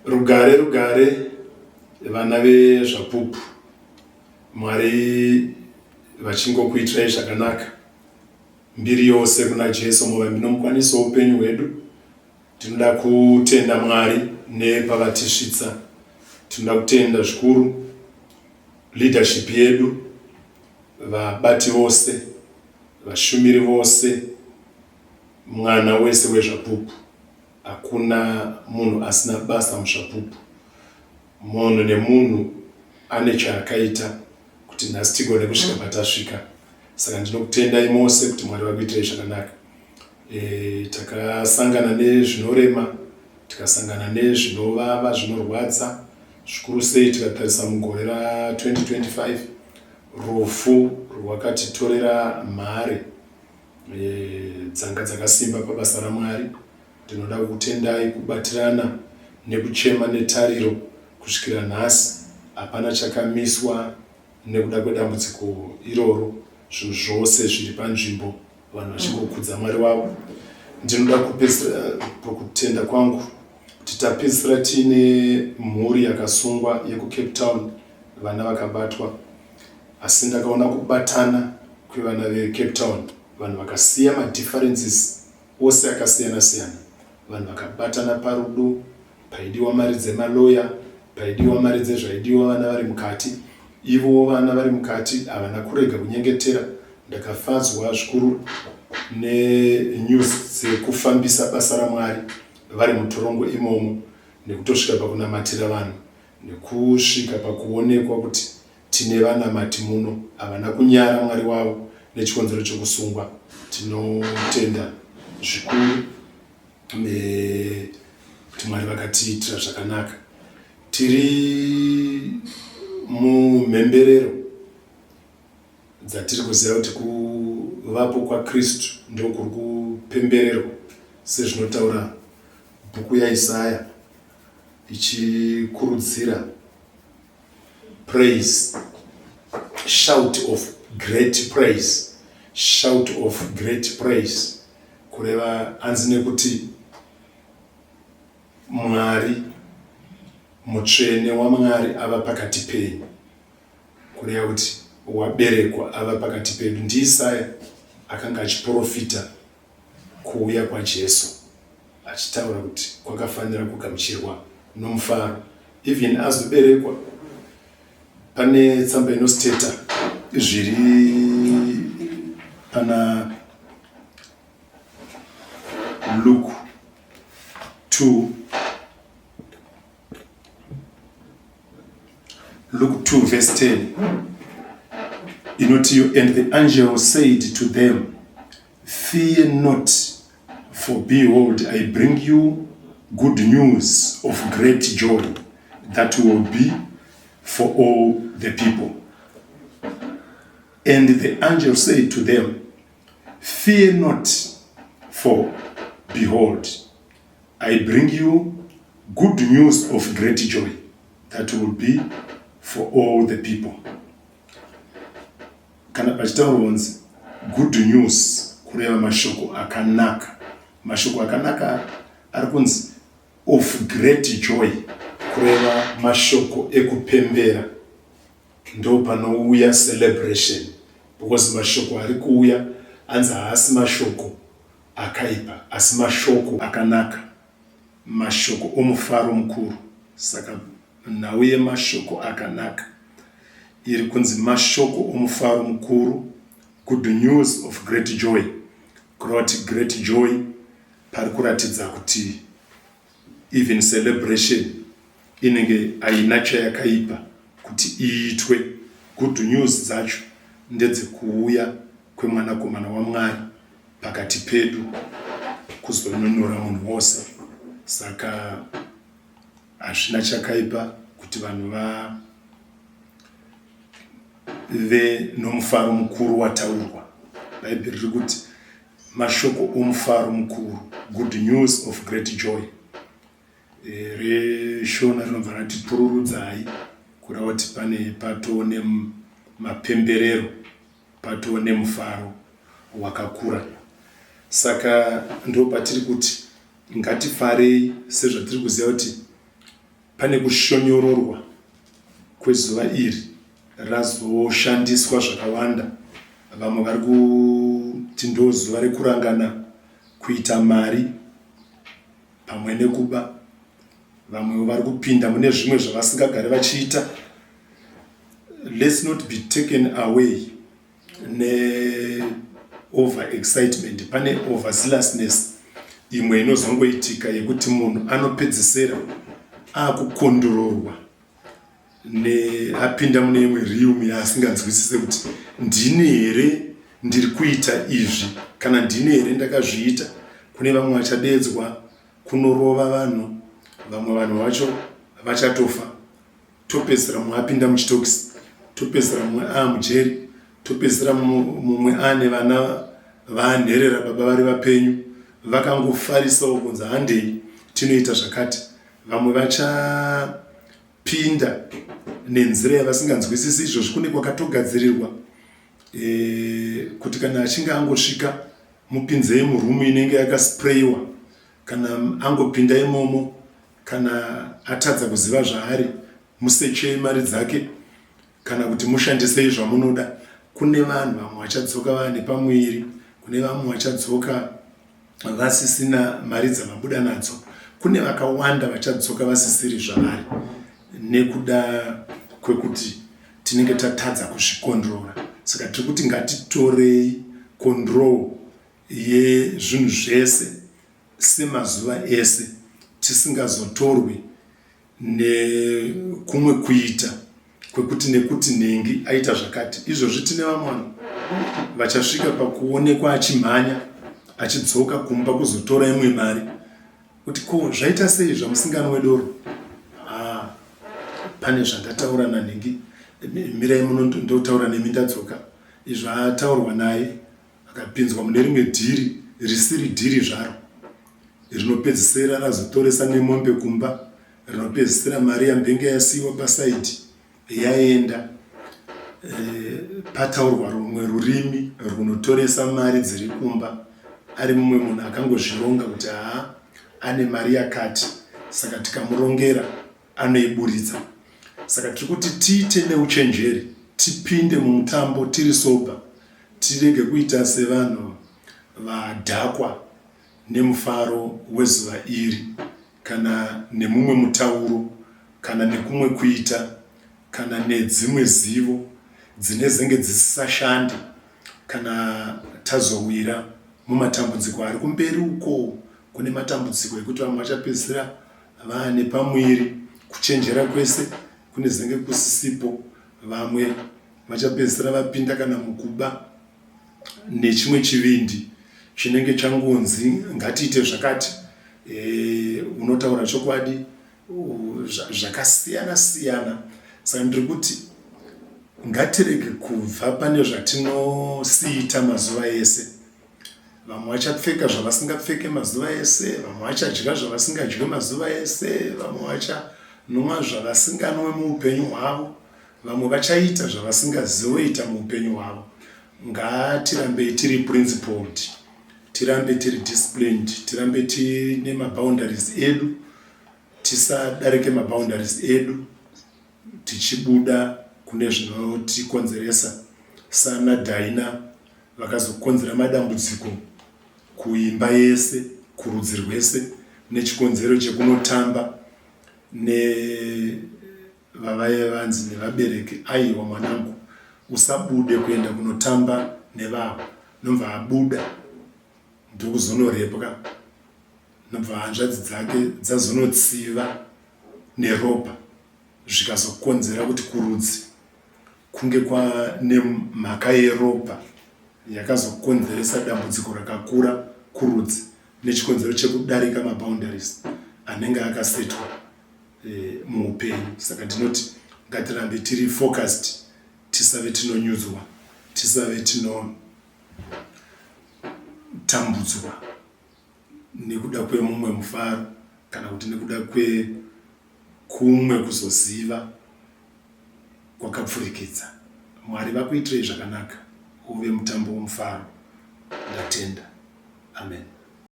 Rugare rugare vana vezvapupu, Mwari vachingokuitirai zvakanaka. Mbiri yose kuna Jesu muvambi nomukwanisi woupenyu hwedu. Tinoda kutenda Mwari nepavatisvitsa. Tinoda kutenda zvikuru leadership yedu, vabati vose, vashumiri vose, mwana wese wezvapupu. Hakuna munhu asina basa muzvapupu. Munhu nemunhu ane chaakaita kuti nhasi tigone kusvika patasvika. Saka ndinokutendai mose kuti Mwari vakuitirai zvakanaka. Takasangana nezvinorema, tikasangana nezvinovava, zvinorwadza, zvikuru sei tikatarisa mugore ra2025, rufu rwakatitorera mhare dzanga dzakasimba pabasa raMwari. Tinoda kukutendai kubatirana nekuchema netariro kusvikira nhasi. Hapana chakamiswa nekuda kwedambudziko iroro. Zvinhu zvose zviri panzvimbo, vanhu vachingokudza Mwari wavo. Ndinoda kupedzisira pakutenda kwangu kuti tapedzisira tiine mhuri yakasungwa yekuCape Town, vana vakabatwa. Asi ndakaona kubatana kwevana veCape Town, vanhu vakasiya madifferences ose akasiyana siyana. Vanhu vakabatana parudo, paidiwa mari dzemaloya, paidiwa mari dzezvaidiwa vana vari mukati. Ivo vana vari mukati havana kurega kunyengetera. Ndakafadzwa zvikuru nenews dzekufambisa basa raMwari vari mutorongo imomo, nekutosvika pakunamatira vanhu, nekusvika pakuonekwa kuti tine vanamati muno. Havana kunyara Mwari wavo nechikonzero chokusungwa. Tinotenda zvikuru kuti Mwari vakatiitira zvakanaka. Tiri mumhemberero dzatiri kuziva kuti kuvapo kwaKristu ndokuri kupembererwa, sezvinotaura bhuku yaIsaya ichikurudzira praise, shout of great praise, shout of great praise. Kureva anzi nekuti Mwari mutsvene waMwari ava pakati penyu. Kureva kuti waberekwa ava pakati pedu. NdiIsaya akanga achiprofita kuuya kwaJesu, achitaura kuti kwakafanira kugamuchirwa nomufaro. Even azoberekwa, pane tsamba inosteta zviri pana Luke 2 verse 10 inoti, and the angel said to them, fear not, for behold, I bring you good news of great joy that will be for all the people. And the angel said to them, fear not, for behold, I bring you good news of great joy that will be for all the people. Kana pachitaurwa good news, kureva mashoko akanaka. Mashoko akanaka ari kunzi of great joy, kureva mashoko ekupembera. Ndo panouya celebration, because mashoko ari kuuya anzi haasi mashoko akaipa, asi mashoko akanaka, mashoko omufaro mukuru. Saka nauye mashoko akanaka, iri kunzi mashoko omufaro mukuru, good news of great joy. Kureva kuti great joy pari kuratidza kuti even celebration inenge haina chayakaipa kuti iitwe. Good news dzacho ndedzekuuya kwemwanakomana waMwari pakati pedu kuzonunura munhu wose. Saka hazvina chakaipa kuti vanhu vave nomufaro mukuru wataurwa. Bhaibheri riri kuti mashoko omufaro mukuru, good news of great joy. Reshona rinobva rati pururudzai, kureva kuti pane patoo nemapemberero, patoo nemufaro wakakura. Saka ndo patiri kuti ngatifarei, sezvatiri kuziva kuti pane kushonyororwa kwezuva iri razoshandiswa zvakawanda. Vamwe vari kuti ndozuva rekurangana kuita mari pamwe nekuba. Vamwe vari kupinda mune zvimwe zvavasingagari vachiita. Let's not be taken away ne over excitement. Pane overzealousness imwe inozongoitika yekuti munhu anopedzisira akukondororwa apinda mune imwe realm yaasinganzwisise kuti ndini here ndiri kuita izvi kana ndini here ndakazviita. Kune vamwe vachadedzwa kunorova vanhu, vamwe vanhu vacho vachatofa. Topedzisira mumwe apinda muchitokisi, topedzisira mumwe mujeri, topedzisira mumwe ane vana vaanherera baba vari vapenyu vakangofarisawo kunzi handei tinoita zvakati. Vamwe vachapinda nenzira yavasinganzwisisi. Izvozvi kune kwakatogadzirirwa kuti kana achinge angosvika mupinzei murumu inenge yakasprayiwa, kana angopinda imomo, kana atadza kuziva zvaari musechei mari dzake, kana kuti mushandisei zvamunoda. Kune vanhu vamwe vachadzoka vane pamwiri, kune vamwe vachadzoka vasisina mari dzavabuda nadzo, kune vakawanda vachadzoka vasisiri zvavari nekuda kwekuti tinenge tatadza kuzvikondrora. Saka tiri kuti ngatitorei control yezvinhu zvese semazuva ese, tisingazotorwi nekumwe kuita kwekuti nekuti nhengi aita zvakati. Izvozvi tine vamwe vanhu vachasvika pakuonekwa achimhanya achidzoka kumba kuzotora imwe mari kuti ko zvaita sei zvamusinganwe doro. Pane zvandataura nanhingi, mirai muno ndotaura nemi ndadzoka. Izvo ataurwa naye akapinzwa mune rimwe dhiri risiri dhiri zvaro, rinopedzisira razotoresa nemombe kumba, rinopedzisira mari yambenge yasiiwa pasaidi yaenda. Pataurwa rumwe rurimi runotoresa mari dziri kumba, ari mumwe munhu akangozvironga kuti ane mari yakati, saka tikamurongera anoiburitsa. Saka tiri kuti tiite neuchenjeri, tipinde mumutambo tiri soba, tirege kuita sevanhu vadhakwa nemufaro wezuva iri, kana nemumwe mutauro, kana nekumwe kuita, kana nedzimwe zivo dzine zenge dzisisashande kana tazowira mumatambudziko ari kumberi uko. Kune matambudziko ekuti vamwe vachapedzisira vane pamwiri, kuchenjera kwese kune zenge kusisipo. Vamwe vachapedzisira vapinda kana mukuba nechimwe chivindi chinenge changonzi ngatiite zvakati. Unotaura chokwadi zvakasiyana siyana. Saka ndiri kuti ngatirege kubva pane zvatinosiita mazuva ese. Vamwe vachapfeka zvavasingapfeke mazuva ese, vamwe vachadya zvavasingadyi mazuva ese, vamwe vachanwa zvavasinganwe muupenyu hwavo, vamwe vachaita zvavasingazoita muupenyu hwavo. Ngatirambei tiri principled, tirambe tiri disciplined, tirambe tine maboundaries edu, tisadarike maboundaries edu tichibuda kune zvinotikonzeresa. Sana Dhaina vakazokonzera madambudziko kuimba yese, kurudzi rwese, nechikonzero chekunotamba nevavaya vanzi nevabereki, aiwa mwanangu usabude kuenda kunotamba nevavo, nobva abuda ndokuzonorepwa, nobva hanzvadzi dzake dzazonotsiva neropa, zvikazokonzera kuti kurudzi kunge kwane mhaka yeropa yakazokonzeresa dambudziko rakakura kurudzi, nechikonzero chekudarika maboundaries anenge akasetwa muupenyu. Saka ndinoti ngatirambe tiri focused, tisave tinonyudzwa, tisave tinotambudzwa nekuda kwemumwe mufaro, kana kuti nekuda kumwe kuzoziva kwakapfurikidza. Mwari vakuitirei zvakanaka, uve mutambo womufaro. Ndatenda. Amen.